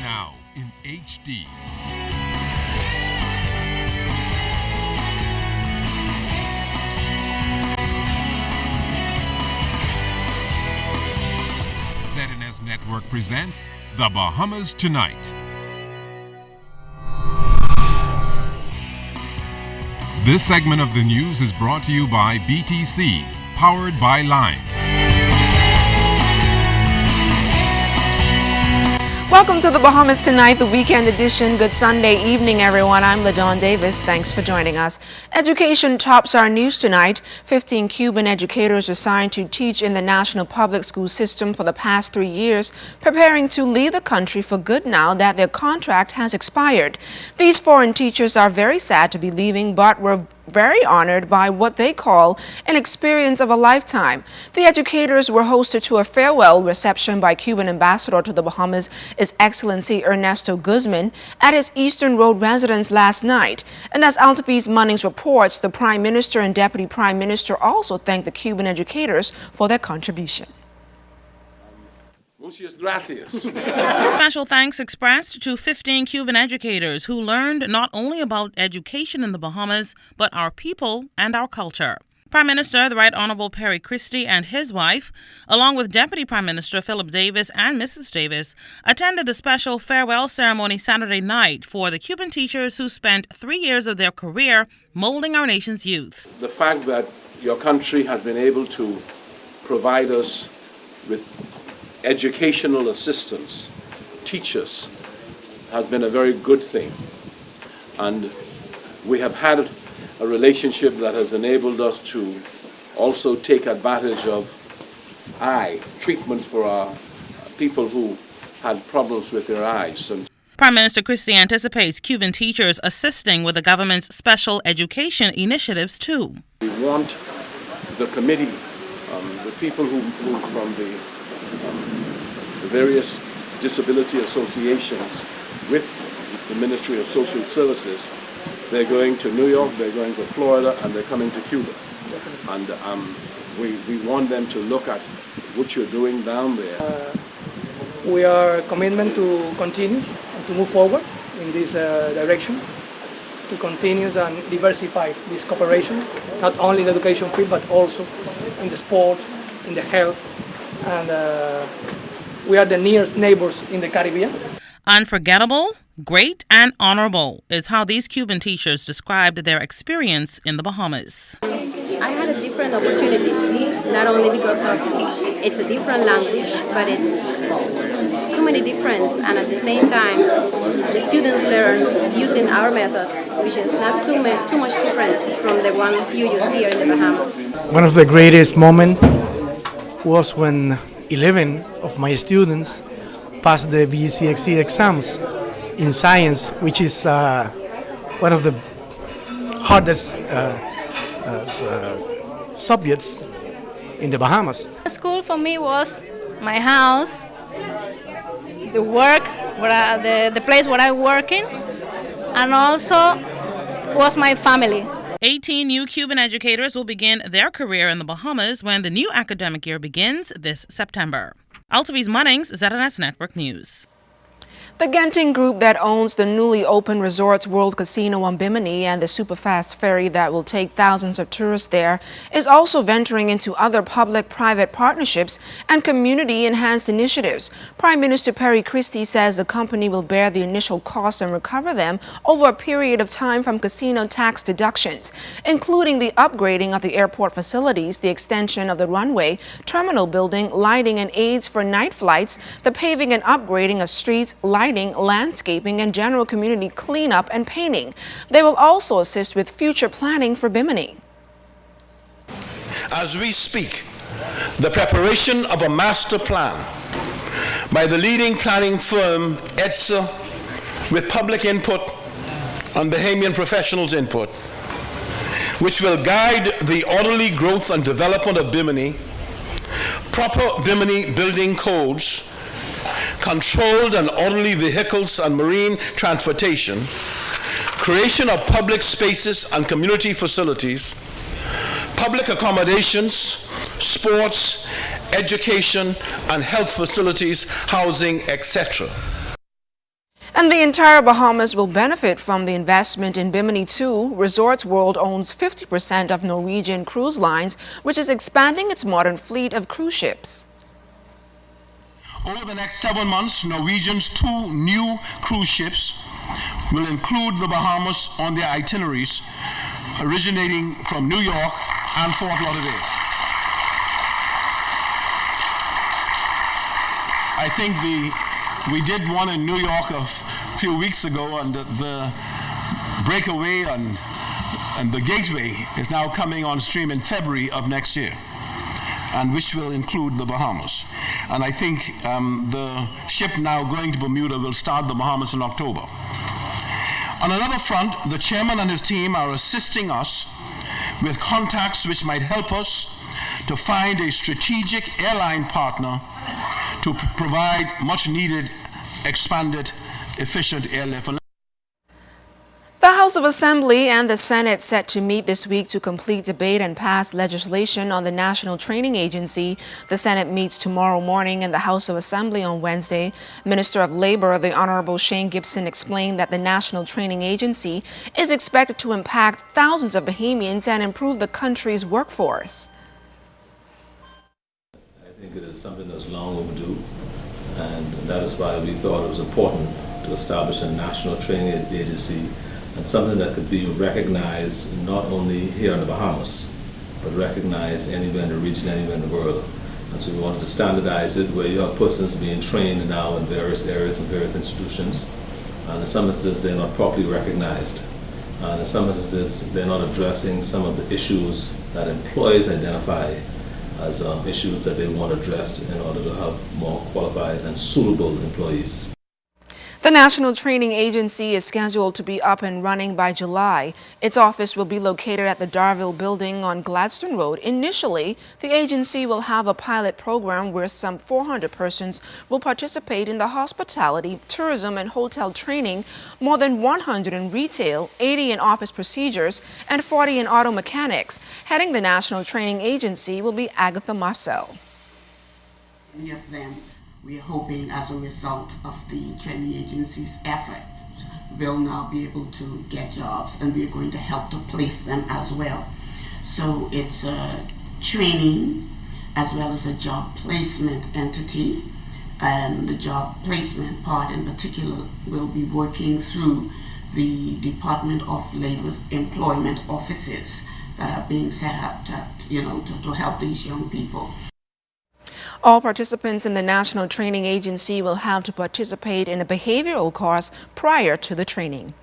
Now in HD. ZNS Network presents The Bahamas Tonight. This segment of the news is brought to you by BTC, powered by Lime. Welcome to the Bahamas Tonight, the weekend edition. Good Sunday evening, everyone. I'm LaDawn Davis. Thanks for joining us. Education tops our news tonight. 15 Cuban educators assigned to teach in the national public school system for the past 3 years, preparing to leave the country for good now that their contract has expired. These foreign teachers are very sad to be leaving, but were very honored by what they call an experience of a lifetime. The educators were hosted to a farewell reception by Cuban ambassador to the Bahamas, His Excellency Ernesto Guzman, at his Eastern Road residence last night. And as Altavi's Munnings reports, the Prime Minister and Deputy Prime Minister also thanked the Cuban educators for their contribution. Special thanks expressed to 15 Cuban educators who learned not only about education in the Bahamas, but our people and our culture. Prime Minister, the Right Honorable Perry Christie, and his wife, along with Deputy Prime Minister Philip Davis and Mrs. Davis, attended the special farewell ceremony Saturday night for the Cuban teachers who spent 3 years of their career molding our nation's youth. The fact that your country has been able to provide us with educational assistance, teachers, has been a very good thing. And we have had a relationship that has enabled us to also take advantage of eye treatment for our people who had problems with their eyes. And Prime Minister Christie anticipates Cuban teachers assisting with the government's special education initiatives too. We want the committee, the people who from the various disability associations with the Ministry of Social Services. They're going to New York, they're going to Florida, and they're coming to Cuba. And we want them to look at what you're doing down there. We are committed to continue and to move forward in this direction, to continue and diversify this cooperation, not only in the education field, but also in the sport, in the health, and we are the nearest neighbors in the Caribbean. Unforgettable, great, and honorable is how these Cuban teachers described their experience in the Bahamas. I had a different opportunity, not only because of it's a different language, but it's too many difference, and at the same time, the students learn using our method, which is not too much difference from the one you use here in the Bahamas. One of the greatest moments was when 11 of my students passed the BCXC exams in science, which is one of the hardest subjects in the Bahamas. School for me was my house, the work, the place where I work in, and also was my family. 18 new Cuban educators will begin their career in the Bahamas when the new academic year begins this September. Altavi's Munnings, ZNS Network News. The Genting Group that owns the newly opened Resorts World Casino on Bimini and the superfast ferry that will take thousands of tourists there is also venturing into other public-private partnerships and community-enhanced initiatives. Prime Minister Perry Christie says the company will bear the initial costs and recover them over a period of time from casino tax deductions, including the upgrading of the airport facilities, the extension of the runway, terminal building, lighting and aids for night flights, the paving and upgrading of streets, lighting, landscaping, and general community cleanup and painting. They will also assist with future planning for Bimini. As we speak, the preparation of a master plan by the leading planning firm, EDSA, with public input and Bahamian professionals' input, which will guide the orderly growth and development of Bimini, proper Bimini building codes, controlled and orderly vehicles and marine transportation, creation of public spaces and community facilities, public accommodations, sports, education and health facilities, housing, etc. And the entire Bahamas will benefit from the investment in Bimini 2. Resorts World owns 50% of Norwegian Cruise Lines, which is expanding its modern fleet of cruise ships. Over the next 7 months, Norwegian's 2 new cruise ships will include the Bahamas on their itineraries, originating from New York and Fort Lauderdale. I think we did one in New York a few weeks ago, and the breakaway and the gateway is now coming on stream in February of next year, and which will include the Bahamas. And I think the ship now going to Bermuda will start the Bahamas in October. On another front, the chairman and his team are assisting us with contacts which might help us to find a strategic airline partner to provide much needed, expanded, efficient airlift. The House of Assembly and the Senate set to meet this week to complete debate and pass legislation on the National Training Agency. The Senate meets tomorrow morning and the House of Assembly on Wednesday. Minister of Labor, the Honorable Shane Gibson, explained that the National Training Agency is expected to impact thousands of Bahamians and improve the country's workforce. I think it is something that's long overdue, and that is why we thought it was important to establish a national training agency, and something that could be recognized not only here in the Bahamas, but recognized anywhere in the region, anywhere in the world. And so we wanted to standardize it where you have persons being trained now in various areas and various institutions, and in some instances they're not properly recognized. And in some instances they're not addressing some of the issues that employees identify as issues that they want addressed in order to have more qualified and suitable employees. The National Training Agency is scheduled to be up and running by July. Its office will be located at the Darville Building on Gladstone Road. Initially, the agency will have a pilot program where some 400 persons will participate in the hospitality, tourism, and hotel training, more than 100 in retail, 80 in office procedures, and 40 in auto mechanics. Heading the National Training Agency will be Agatha Marcel. Many of them, we are hoping, as a result of the training agency's effort, will now be able to get jobs, and we are going to help to place them as well. So it's a training as well as a job placement entity, and the job placement part in particular will be working through the Department of Labor's employment offices that are being set up to help these young people. All participants in the National Training Agency will have to participate in a behavioral course prior to the training.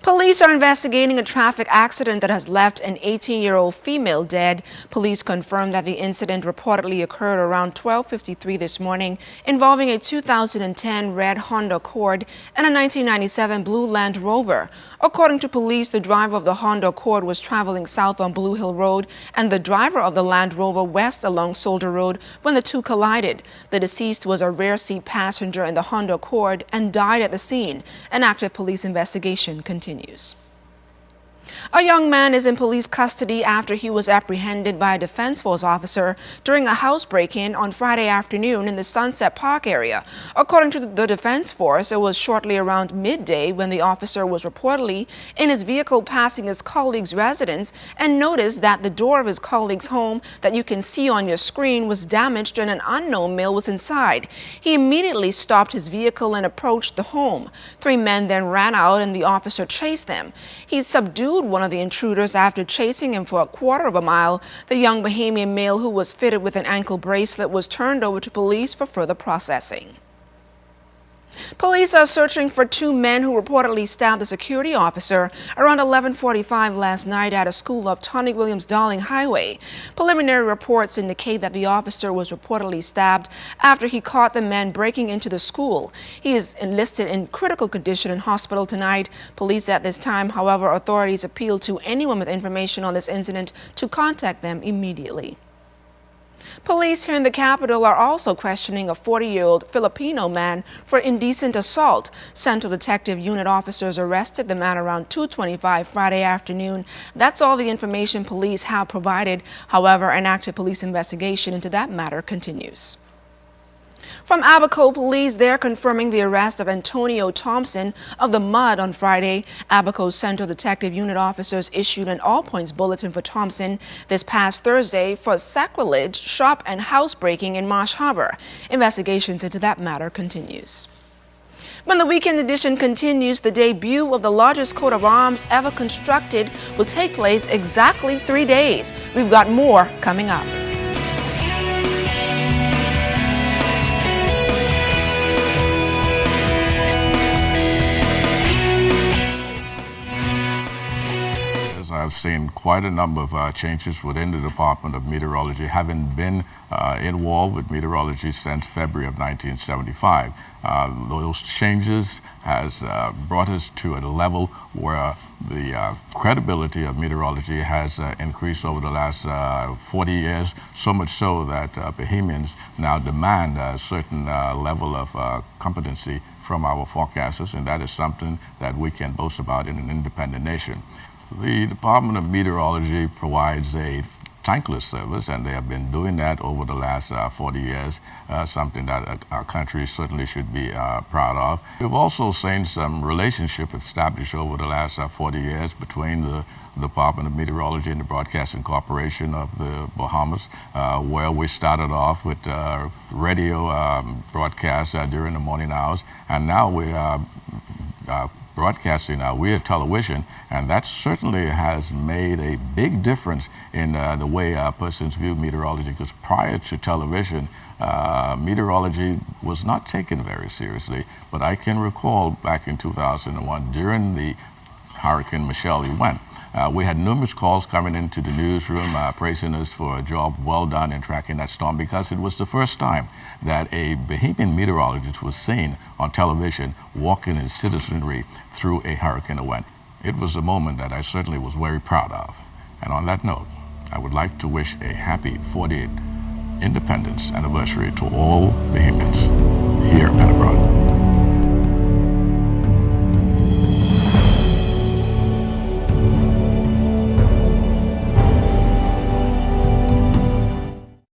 Police are investigating a traffic accident that has left an 18-year-old female dead. Police confirmed that the incident reportedly occurred around 12:53 this morning, involving a 2010 red Honda Accord and a 1997 blue Land Rover. According to police, the driver of the Honda Accord was traveling south on Blue Hill Road and the driver of the Land Rover west along Soldier Road when the two collided. The deceased was a rear seat passenger in the Honda Accord and died at the scene. An active police investigation continues. A young man is in police custody after he was apprehended by a Defense Force officer during a house break-in on Friday afternoon in the Sunset Park area. According to the Defense Force, it was shortly around midday when the officer was reportedly in his vehicle passing his colleague's residence and noticed that the door of his colleague's home that you can see on your screen was damaged and an unknown male was inside. He immediately stopped his vehicle and approached the home. 3 men then ran out and the officer chased them. He subdued one of the intruders after chasing him for a quarter of a mile. The young Bahamian male, who was fitted with an ankle bracelet, was turned over to police for further processing. Police are searching for 2 men who reportedly stabbed a security officer around 11:45 last night at a school off Tony Williams Darling Highway. Preliminary reports indicate that the officer was reportedly stabbed after he caught the men breaking into the school. He is enlisted in critical condition in hospital tonight. Police at this time, however, authorities appeal to anyone with information on this incident to contact them immediately. Police here in the capital are also questioning a 40-year-old Filipino man for indecent assault. Central Detective Unit officers arrested the man around 2:25 Friday afternoon. That's all the information police have provided. However, an active police investigation into that matter continues. From Abaco police, they're confirming the arrest of Antonio Thompson of the Mud on Friday. Abaco's Central Detective Unit officers issued an all-points bulletin for Thompson this past Thursday for sacrilege, shop and housebreaking in Marsh Harbor. Investigations into that matter continues. When the weekend edition continues, the debut of the largest coat of arms ever constructed will take place exactly 3 days. We've got more coming up. I've seen quite a number of changes within the Department of Meteorology, having been involved with meteorology since February of 1975. Those changes has brought us to a level where the credibility of meteorology has increased over the last 40 years, so much so that Bahamians now demand a certain level of competency from our forecasters, and that is something that we can boast about in an independent nation. The Department of Meteorology provides a thankless service, and they have been doing that over the last 40 years, something that our country certainly should be proud of. We've also seen some relationship established over the last 40 years between the Department of Meteorology and the Broadcasting Corporation of the Bahamas, where we started off with radio broadcasts during the morning hours, and now we are broadcasting via television, and that certainly has made a big difference in the way persons view meteorology, because prior to television, meteorology was not taken very seriously. But I can recall back in 2001, during the Hurricane Michelle event, we had numerous calls coming into the newsroom praising us for a job well done in tracking that storm, because it was the first time that a Bahamian meteorologist was seen on television walking his citizenry through a hurricane event. It was a moment that I certainly was very proud of. And on that note, I would like to wish a happy 40th Independence anniversary to all Bahamians here and abroad.